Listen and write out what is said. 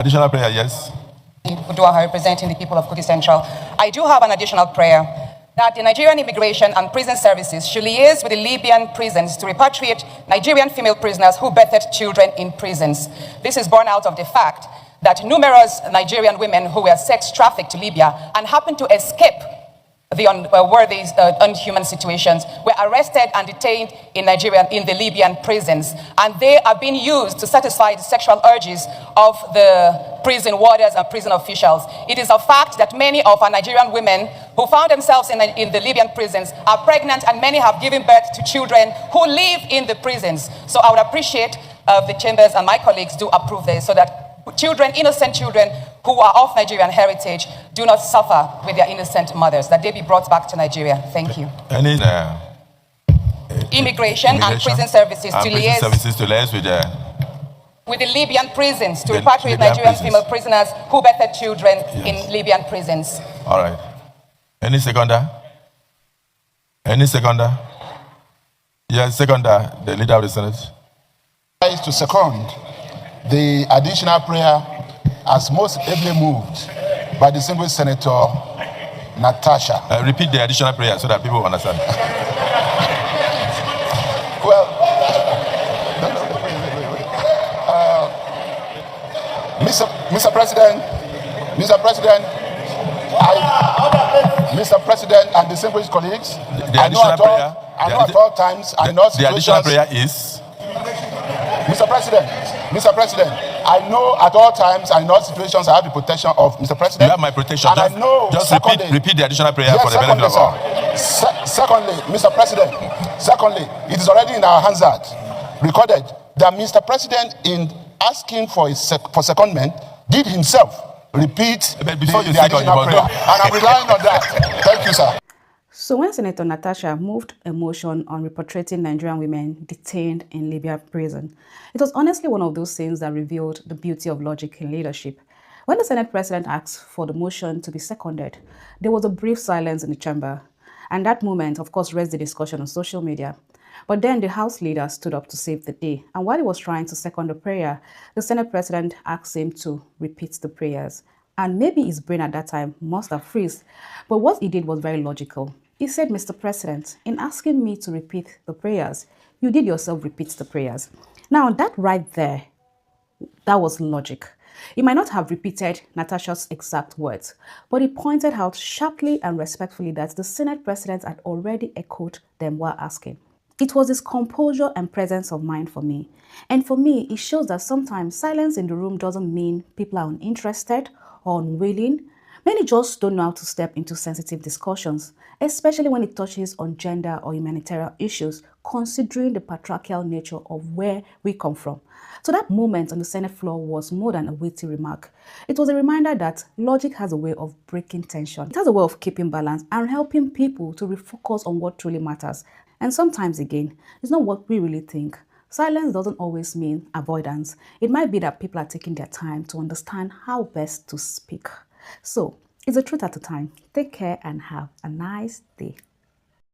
Additional prayer, yes. Udua, representing the people of Kogi Central. I do have an additional prayer that the Nigerian Immigration and Prison Services should liaise with the Libyan prisons to repatriate Nigerian female prisoners who birthed children in prisons. This is born out of the fact that numerous Nigerian women who were sex trafficked to Libya and happened to escape the unworthy, unhuman situations were arrested and detained in the Libyan prisons, and they are being used to satisfy the sexual urges of the prison warders and prison officials. It is a fact that many of our Nigerian women who found themselves in the Libyan prisons are pregnant, and many have given birth to children who live in the prisons. So I would appreciate the chambers and my colleagues do approve this, so that children, innocent children who are of Nigerian heritage, do not suffer with their innocent mothers, that they be brought back to Nigeria. Thank you. Immigration and Prison Services to liaise with the Libyan prisons to repatriate Nigerian female prisoners who birthed children in Libyan prisons. All right. Any seconder? Any seconder? Yes, seconder, the leader of the Senate. To second the additional prayer as most ably moved by distinguished Senator Natasha. Repeat the additional prayer so that people understand. Well, Mr. President, Mr. President and distinguished colleagues, the additional prayer. The additional prayer is? Mr. President, I know at all times and in all situations I have the protection of Mr. President. You have my protection. And I know just repeat the additional prayer for the benefit of all. Secondly, Mr. President, it is already in our Hansard recorded that Mr. President, in asking for secondment, did himself repeat the additional prayer. And I'm relying on that. Thank you, sir. So when Senator Natasha moved a motion on repatriating Nigerian women detained in Libya prison, it was honestly one of those scenes that revealed the beauty of logic in leadership. When the Senate President asked for the motion to be seconded, there was a brief silence in the chamber. And that moment, of course, raised the discussion on social media. But then the House leader stood up to save the day. And while he was trying to second the prayer, the Senate President asked him to repeat the prayers. And maybe his brain at that time must have froze. But what he did was very logical. He said, Mr. President, in asking me to repeat the prayers, you did yourself repeat the prayers. Now, that right there, that was logic. He might not have repeated Natasha's exact words, but he pointed out sharply and respectfully that the Senate President had already echoed them while asking. It was his composure and presence of mind for me. And for me, it shows that sometimes silence in the room doesn't mean people are uninterested or unwilling. Many just don't know how to step into sensitive discussions, especially when it touches on gender or humanitarian issues, considering the patriarchal nature of where we come from. So that moment on the Senate floor was more than a witty remark. It was a reminder that logic has a way of breaking tension. It has a way of keeping balance and helping people to refocus on what truly matters. And sometimes again, it's not what we really think. Silence doesn't always mean avoidance. It might be that people are taking their time to understand how best to speak. So, it's a truth at a time. Take care and have a nice day.